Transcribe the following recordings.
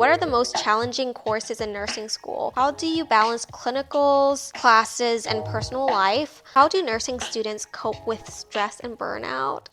What are the most challenging courses in nursing school? How do you balance clinicals, classes, and personal life? How do nursing students cope with stress and burnout?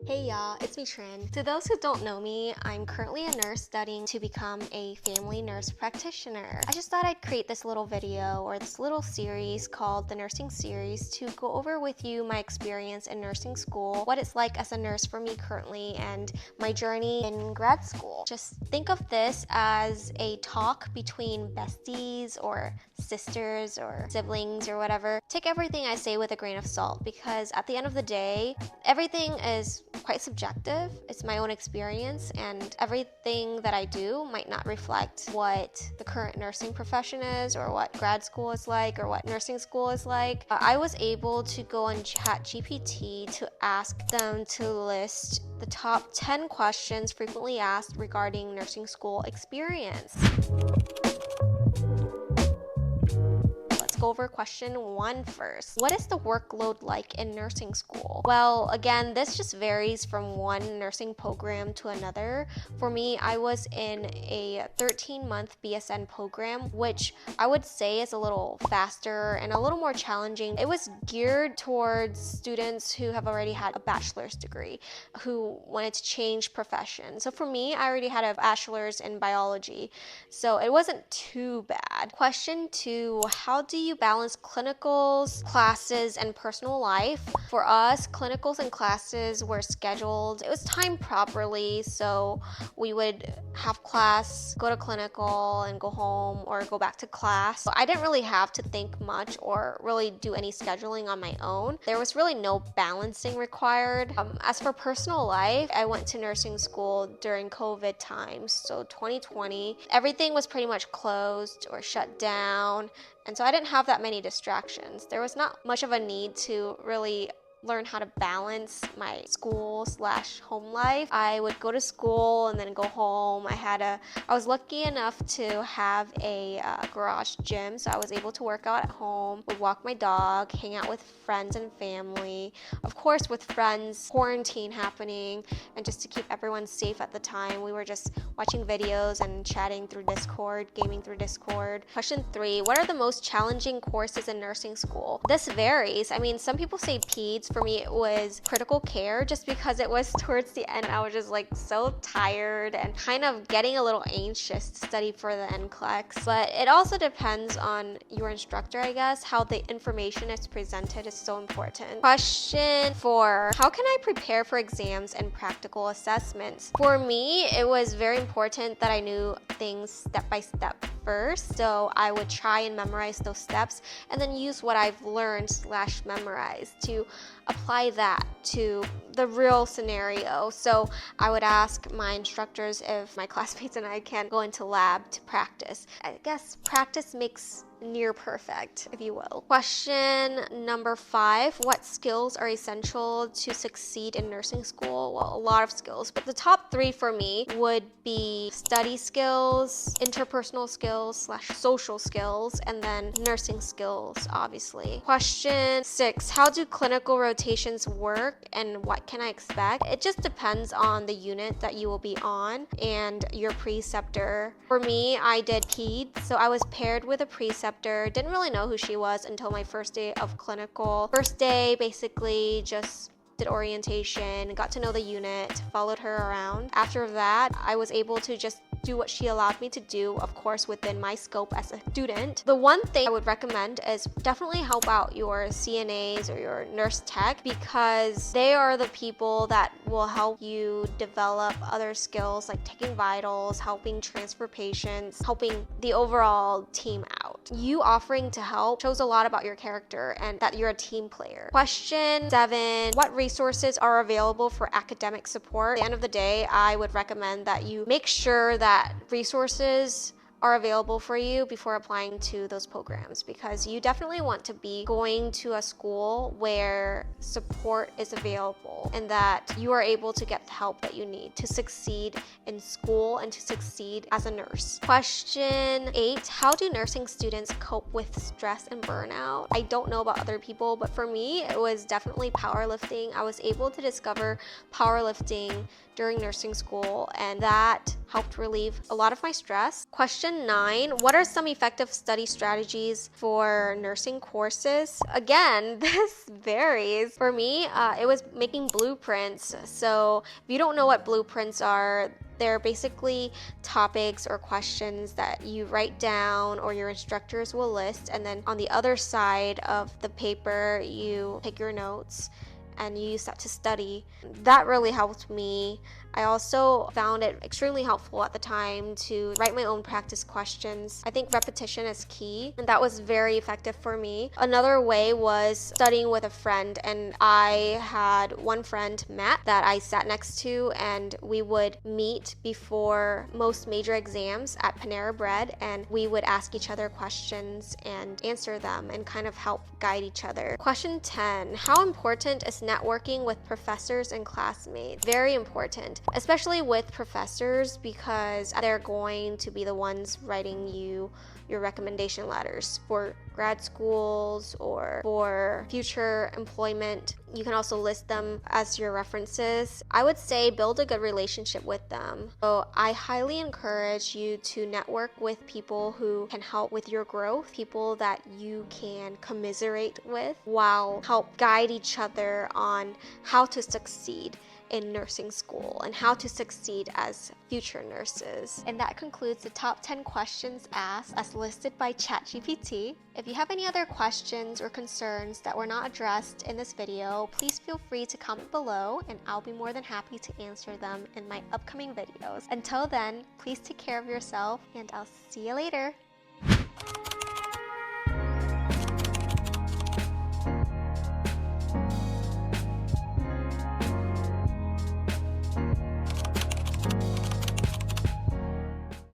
Hey y'all, it's me Trin. To those who don't know me, I'm currently a nurse studying to become a family nurse practitioner. I just thought I'd create this little video or this little series called the Nursing Series to go over with you my experience in nursing school, what it's like as a nurse for me currently, and my journey in grad school. Just think of this as a talk between besties or sisters or siblings or whatever. Take everything I say with a grain of salt because at the end of the day, everything is quite subjective. It's my own experience, and everything that I do might not reflect what the current nursing profession is or what grad school is like or what nursing school is like. I was able to go on ChatGPT to ask them to list the top 10 questions frequently asked regarding nursing school experience. Go over question 1 first. What is the workload like in nursing school? Well, again, this just varies from one nursing program to another. For me, I was in a 13-month BSN program, which I would say is a little faster and a little more challenging. It was geared towards students who have already had a bachelor's degree, who wanted to change profession. So for me, I already had a bachelor's in biology, so it wasn't too bad. Question 2, how do you balance clinicals, classes, and personal life? For us, clinicals and classes were scheduled. It was timed properly, so we would have class, go to clinical, and go home or go back to class. So I didn't really have to think much or really do any scheduling on my own. There was really no balancing required. As for personal life, I went to nursing school during COVID times, so 2020. Everything was pretty much closed or shut down. And so I didn't have that many distractions. There was not much of a need to really learn how to balance my school/home life. I would go to school and then go home. I was lucky enough to have a garage gym, so I was able to work out at home, would walk my dog, hang out with friends and family. Of course, with friends, quarantine happening, and just to keep everyone safe at the time, we were just watching videos and chatting through Discord, gaming through Discord. Question 3, what are the most challenging courses in nursing school? This varies. I mean, some people say peds. For me, it was critical care just because it was towards the end. I was just like so tired and kind of getting a little anxious to study for the NCLEX. But it also depends on your instructor, I guess. How the information is presented is so important. Question 4, how can I prepare for exams and practical assessments? For me, it was very important that I knew things step by step first. So I would try and memorize those steps and then use what I've learned/memorized to apply that to the real scenario. So I would ask my instructors if my classmates and I can go into lab to practice. I guess practice makes near perfect, if you will. Question number 5, what skills are essential to succeed in nursing school? Well, a lot of skills, but the top 3 for me would be study skills, interpersonal skills/social skills, and then nursing skills, obviously. Question 6, how do clinical rotations work and what can I expect? It just depends on the unit that you will be on and your preceptor. For me, I did peds, so I was paired with a preceptor. Didn't really know who she was until my first day of clinical. First day, basically just did orientation, got to know the unit, followed her around. After that, I was able to just do what she allowed me to do, of course, within my scope as a student. The one thing I would recommend is definitely help out your CNAs or your nurse tech because they are the people that will help you develop other skills like taking vitals, helping transfer patients, helping the overall team out. You offering to help shows a lot about your character and that you're a team player. Question 7, what resources are available for academic support? At the end of the day, I would recommend that you make sure that resources are available for you before applying to those programs, because you definitely want to be going to a school where support is available and that you are able to get the help that you need to succeed in school and to succeed as a nurse. Question 8, how do nursing students cope with stress and burnout? I don't know about other people, but for me, it was definitely powerlifting. I was able to discover powerlifting during nursing school, and that helped relieve a lot of my stress. Question 9, what are some effective study strategies for nursing courses? Again, this varies. For me, it was making blueprints. So if you don't know what blueprints are, they're basically topics or questions that you write down or your instructors will list, and then on the other side of the paper, you take your notes and you use that to study. That really helped me. I also found it extremely helpful at the time to write my own practice questions. I think repetition is key, and that was very effective for me. Another way was studying with a friend, and I had one friend, Matt, that I sat next to, and we would meet before most major exams at Panera Bread, and we would ask each other questions and answer them and kind of help guide each other. Question 10, how important is networking with professors and classmates? Very important, especially with professors, because they're going to be the ones writing you your recommendation letters for grad schools or for future employment. You can also list them as your references. I would say build a good relationship with them. So I highly encourage you to network with people who can help with your growth, people that you can commiserate with, while help guide each other on how to succeed in nursing school and how to succeed as future nurses. And that concludes the top 10 questions asked as listed by ChatGPT. If you have any other questions or concerns that were not addressed in this video, please feel free to comment below and I'll be more than happy to answer them in my upcoming videos. Until then, please take care of yourself and I'll see you later.